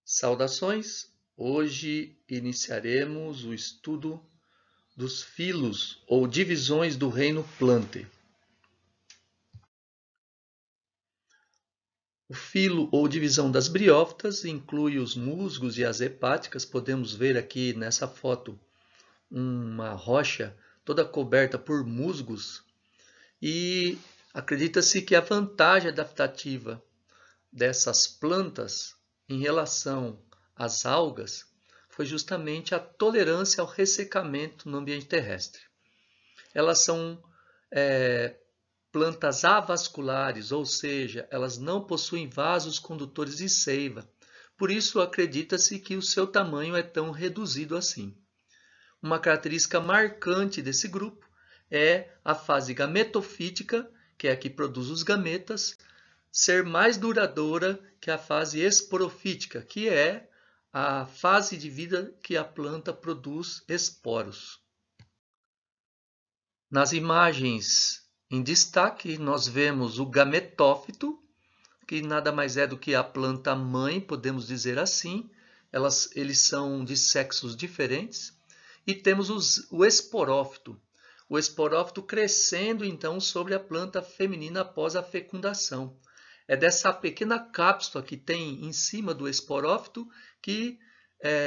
Saudações! Hoje iniciaremos o estudo dos filos ou divisões do reino Plantae. O filo ou divisão das briófitas inclui os musgos e as hepáticas. Podemos ver aqui nessa foto uma rocha toda coberta por musgos e acredita-se que a vantagem adaptativa dessas plantas em relação às algas foi justamente a tolerância ao ressecamento no ambiente terrestre. Elas são plantas avasculares, ou seja, elas não possuem vasos condutores de seiva. Por isso, acredita-se que o seu tamanho é tão reduzido assim. Uma característica marcante desse grupo é a fase gametofítica, que é a que produz os gametas, ser mais duradoura que a fase esporofítica, que é a fase de vida que a planta produz esporos. Nas imagens em destaque, nós vemos o gametófito, que nada mais é do que a planta mãe, podemos dizer assim. Eles são de sexos diferentes. E temos o esporófito. O esporófito crescendo, então, sobre a planta feminina após a fecundação. É dessa pequena cápsula que tem em cima do esporófito que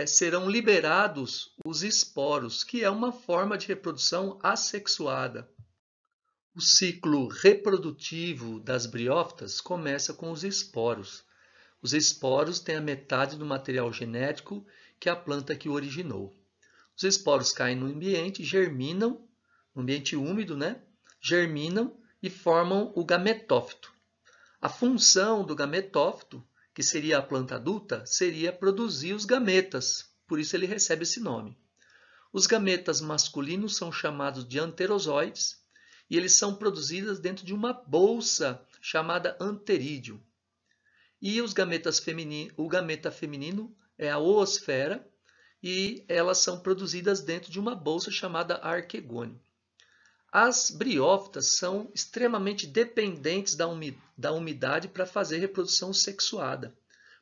serão liberados os esporos, que é uma forma de reprodução assexuada. O ciclo reprodutivo das briófitas começa com os esporos. Os esporos têm a metade do material genético que a planta que o originou. Os esporos caem no ambiente, germinam, no ambiente úmido, germinam e formam o gametófito. A função do gametófito, que seria a planta adulta, seria produzir os gametas, por isso ele recebe esse nome. Os gametas masculinos são chamados de anterozoides e eles são produzidos dentro de uma bolsa chamada anterídeo. E os gametas o gameta feminino é a oosfera e elas são produzidas dentro de uma bolsa chamada arquegônio. As briófitas são extremamente dependentes da umidade para fazer reprodução sexuada,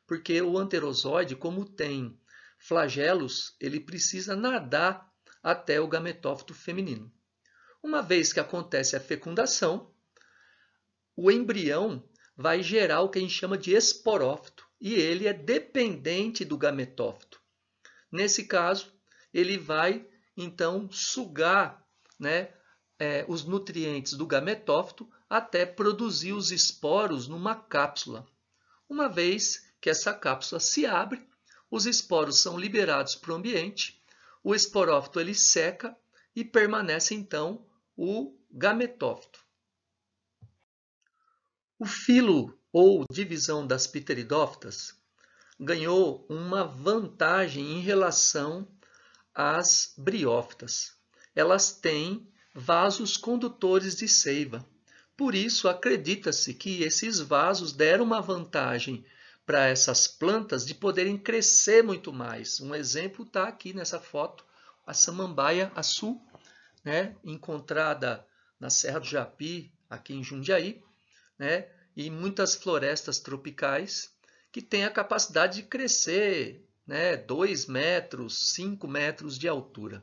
porque o anterozoide, como tem flagelos, ele precisa nadar até o gametófito feminino. Uma vez que acontece a fecundação, o embrião vai gerar o que a gente chama de esporófito, e ele é dependente do gametófito. Nesse caso, ele vai então sugar, os nutrientes do gametófito até produzir os esporos numa cápsula. Uma vez que essa cápsula se abre, os esporos são liberados para o ambiente, o esporófito ele seca e permanece então o gametófito. O filo ou divisão das pteridófitas ganhou uma vantagem em relação às briófitas. Elas têm vasos condutores de seiva. Por isso, acredita-se que esses vasos deram uma vantagem para essas plantas de poderem crescer muito mais. Um exemplo está aqui nessa foto, a samambaia açu, encontrada na Serra do Japi, aqui em Jundiaí, e muitas florestas tropicais que têm a capacidade de crescer 2 metros, 5 metros de altura.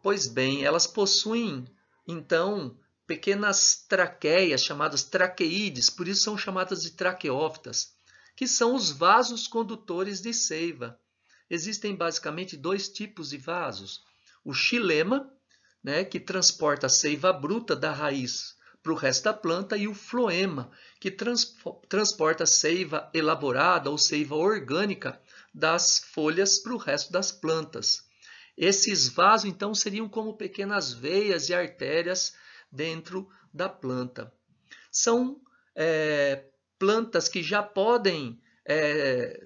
Pois bem, elas possuem, então, pequenas traqueias chamadas traqueídes, por isso são chamadas de traqueófitas, que são os vasos condutores de seiva. Existem basicamente 2 tipos de vasos. O xilema, que transporta a seiva bruta da raiz para o resto da planta, e o floema, que transporta a seiva elaborada ou seiva orgânica das folhas para o resto das plantas. Esses vasos, então, seriam como pequenas veias e artérias dentro da planta. São plantas que já podem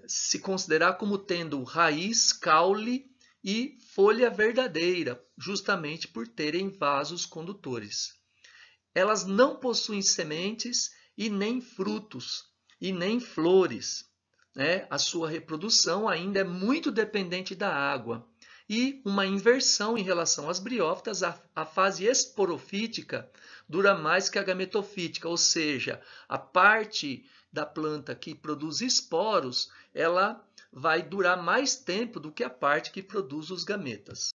se considerar como tendo raiz, caule e folha verdadeira, justamente por terem vasos condutores. Elas não possuem sementes e nem frutos e nem flores. A sua reprodução ainda é muito dependente da água. E uma inversão em relação às briófitas, a fase esporofítica dura mais que a gametofítica, ou seja, a parte da planta que produz esporos, ela vai durar mais tempo do que a parte que produz os gametas.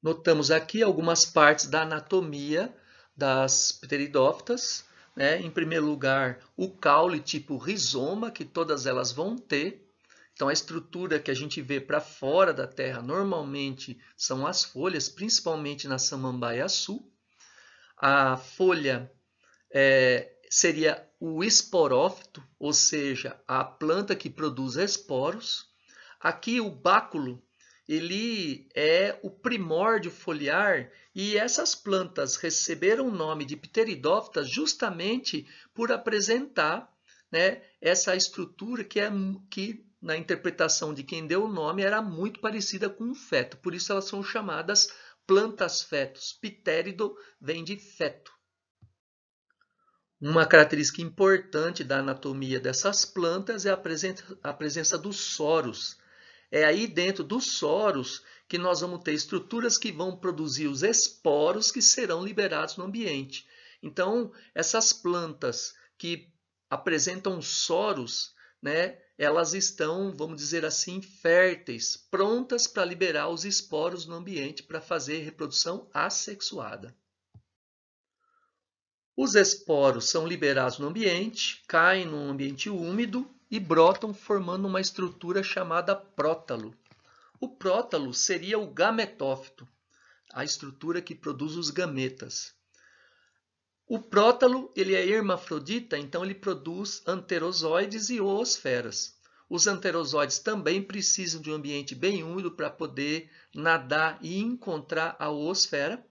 Notamos aqui algumas partes da anatomia das pteridófitas, né? Em primeiro lugar, o caule tipo rizoma, que todas elas vão ter. Então, a estrutura que a gente vê para fora da terra normalmente são as folhas, principalmente na samambaia-açu. A folha seria o esporófito, ou seja, a planta que produz esporos. Aqui o báculo, ele é o primórdio foliar e essas plantas receberam o nome de pteridófitas justamente por apresentar, né, essa estrutura que na interpretação de quem deu o nome era muito parecida com um feto. Por isso elas são chamadas plantas fetos. Ptérido vem de feto. Uma característica importante da anatomia dessas plantas é a presença dos soros. É aí dentro dos soros que nós vamos ter estruturas que vão produzir os esporos que serão liberados no ambiente. Então, essas plantas que apresentam soros, né, elas estão, vamos dizer assim, férteis, prontas para liberar os esporos no ambiente para fazer reprodução assexuada. Os esporos são liberados no ambiente, caem num ambiente úmido e brotam formando uma estrutura chamada prótalo. O prótalo seria o gametófito, a estrutura que produz os gametas. O prótalo ele é hermafrodita, então ele produz anterozoides e oosferas. Os anterozoides também precisam de um ambiente bem úmido para poder nadar e encontrar a oosfera.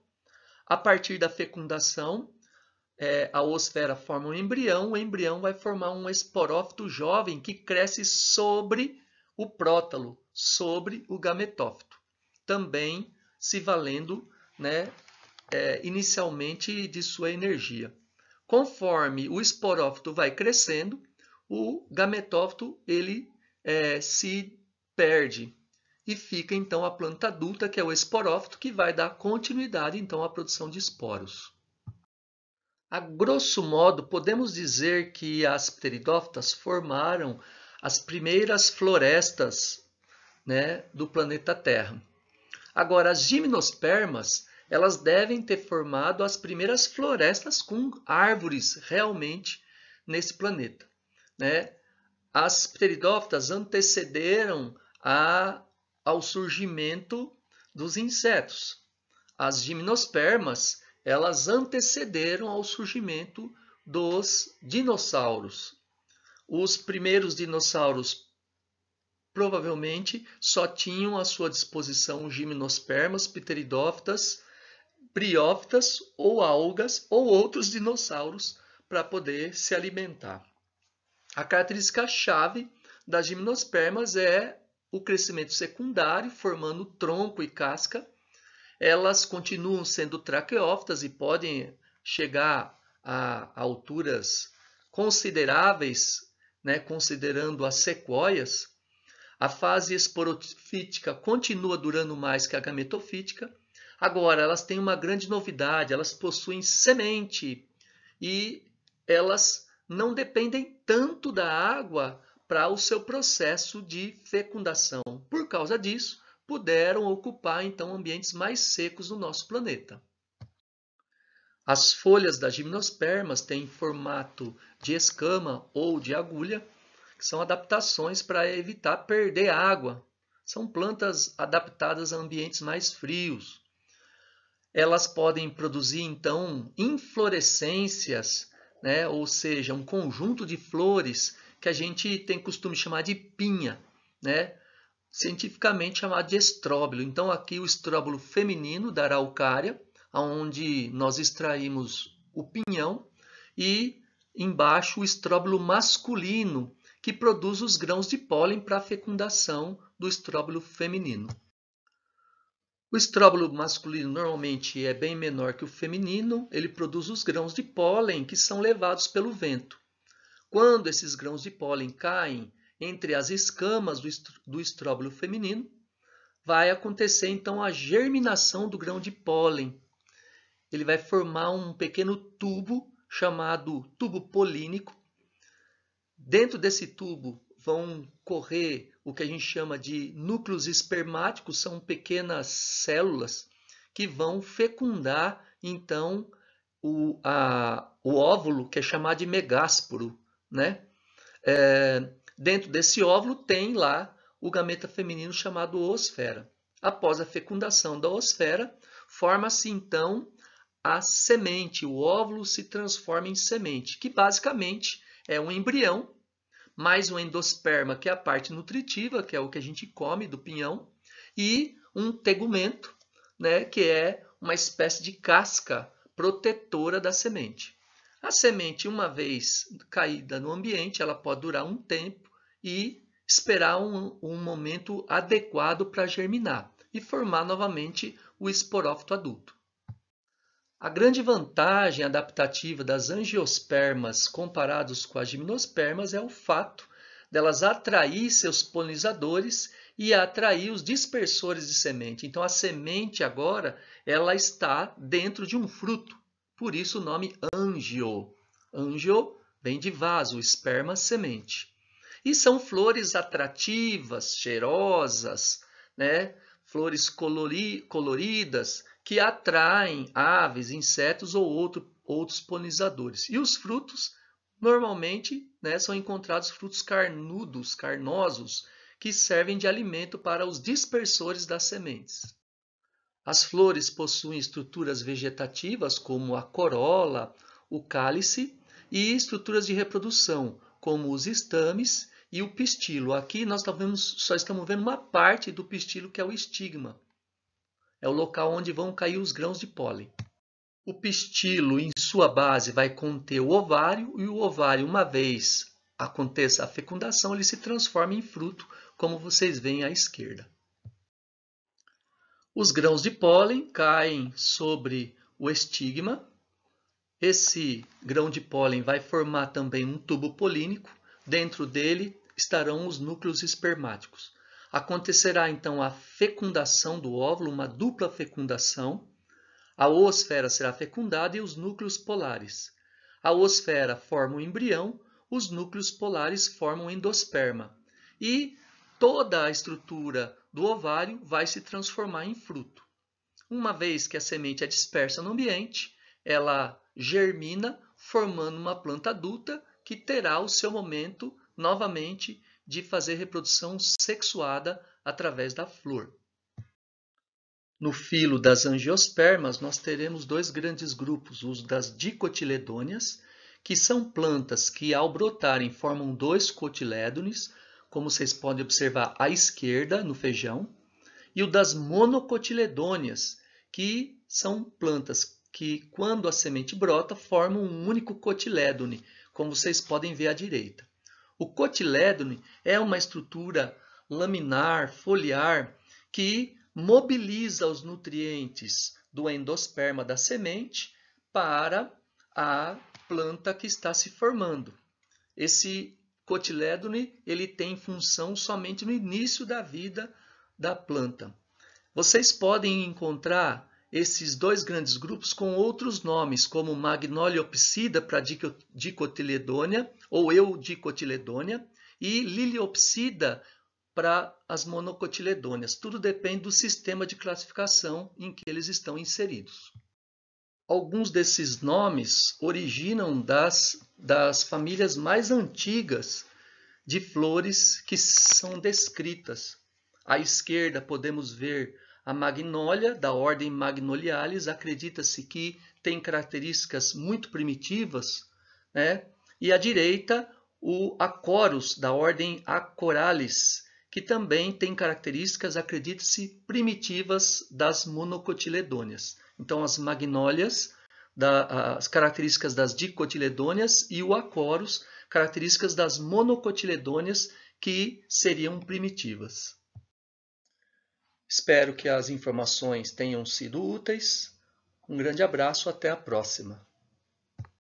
A partir da fecundação, a oosfera forma um embrião, o embrião vai formar um esporófito jovem que cresce sobre o prótalo, sobre o gametófito, também se valendo, né, inicialmente de sua energia. Conforme o esporófito vai crescendo, o gametófito ele se perde e fica então a planta adulta, que é o esporófito, que vai dar continuidade então à produção de esporos. A grosso modo, podemos dizer que as pteridófitas formaram as primeiras florestas, né, do planeta Terra. Agora, as gimnospermas, elas devem ter formado as primeiras florestas com árvores realmente nesse planeta, né? As pteridófitas antecederam ao surgimento dos insetos. As gimnospermas, elas antecederam ao surgimento dos dinossauros. Os primeiros dinossauros provavelmente só tinham à sua disposição gimnospermas, pteridófitas, briófitas ou algas ou outros dinossauros para poder se alimentar. A característica-chave das gimnospermas é o crescimento secundário, formando tronco e casca. Elas continuam sendo traqueófitas e podem chegar a alturas consideráveis, né, considerando as sequoias. A fase esporofítica continua durando mais que a gametofítica. Agora, elas têm uma grande novidade, elas possuem semente e elas não dependem tanto da água para o seu processo de fecundação. Por causa disso, puderam ocupar então ambientes mais secos no nosso planeta. As folhas das gimnospermas têm formato de escama ou de agulha, que são adaptações para evitar perder água. São plantas adaptadas a ambientes mais frios. Elas podem produzir então inflorescências, né? Ou seja, um conjunto de flores que a gente tem costume de chamar de pinha, né? Cientificamente chamado de estróbilo. Então aqui o estróbilo feminino da araucária, onde nós extraímos o pinhão, e embaixo o estróbilo masculino, que produz os grãos de pólen para a fecundação do estróbilo feminino. O estróbilo masculino normalmente é bem menor que o feminino, ele produz os grãos de pólen que são levados pelo vento. Quando esses grãos de pólen caem entre as escamas do estróbilo feminino, vai acontecer então a germinação do grão de pólen. Ele vai formar um pequeno tubo chamado tubo polínico, Dentro desse tubo vão correr o que a gente chama de núcleos espermáticos, são pequenas células que vão fecundar, então, o óvulo, que é chamado de megásporo, né? Dentro desse óvulo tem lá o gameta feminino chamado oosfera. Após a fecundação da oosfera, forma-se então a semente, o óvulo se transforma em semente, que basicamente é um embrião, mais um endosperma, que é a parte nutritiva, que é o que a gente come do pinhão, e um tegumento, né, que é uma espécie de casca protetora da semente. A semente, uma vez caída no ambiente, ela pode durar um tempo e esperar um momento adequado para germinar e formar novamente o esporófito adulto. A grande vantagem adaptativa das angiospermas comparados com as gimnospermas é o fato delas atrair seus polinizadores e atrair os dispersores de semente. Então a semente agora ela está dentro de um fruto, por isso o nome angio. Angio vem de vaso, esperma, semente. E são flores atrativas, cheirosas, né? Flores coloridas que atraem aves, insetos ou outros polinizadores. E os frutos, normalmente, né, são encontrados frutos carnudos, carnosos, que servem de alimento para os dispersores das sementes. As flores possuem estruturas vegetativas, como a corola, o cálice, e estruturas de reprodução, como os estames e o pistilo. Aqui nós só estamos vendo uma parte do pistilo, que é o estigma. É o local onde vão cair os grãos de pólen. O pistilo, em sua base, vai conter o ovário, e o ovário, uma vez aconteça a fecundação, ele se transforma em fruto, como vocês veem à esquerda. Os grãos de pólen caem sobre o estigma. Esse grão de pólen vai formar também um tubo polínico. Dentro dele estarão os núcleos espermáticos. Acontecerá então a fecundação do óvulo, uma dupla fecundação. A oosfera será fecundada e os núcleos polares. A oosfera forma o embrião, os núcleos polares formam o endosperma. E toda a estrutura do ovário vai se transformar em fruto. Uma vez que a semente é dispersa no ambiente, ela germina, formando uma planta adulta que terá o seu momento, novamente, de fazer reprodução sexuada através da flor. No filo das angiospermas, nós teremos dois grandes grupos, os das dicotiledôneas, que são plantas que, ao brotarem, formam dois cotilédones, como vocês podem observar à esquerda, no feijão, e o das monocotiledôneas, que são plantas que, quando a semente brota, formam um único cotilédone, como vocês podem ver à direita. O cotilédone é uma estrutura laminar, foliar, que mobiliza os nutrientes do endosperma da semente para a planta que está se formando. Esse cotilédone ele tem função somente no início da vida da planta. Vocês podem encontrar esses dois grandes grupos com outros nomes, como Magnoliopsida para dicotiledônea ou Eudicotiledônea e Liliopsida para as monocotiledôneas. Tudo depende do sistema de classificação em que eles estão inseridos. Alguns desses nomes originam das famílias mais antigas de flores que são descritas. À esquerda podemos ver a magnólia, da ordem Magnoliales. Acredita-se que tem características muito primitivas, né? E à direita, o Acorus, da ordem Acorales, que também tem características, acredita-se, primitivas das monocotiledôneas. Então, as magnólias, as características das dicotiledôneas, e o Acorus, características das monocotiledôneas, que seriam primitivas. Espero que as informações tenham sido úteis. Um grande abraço, até a próxima.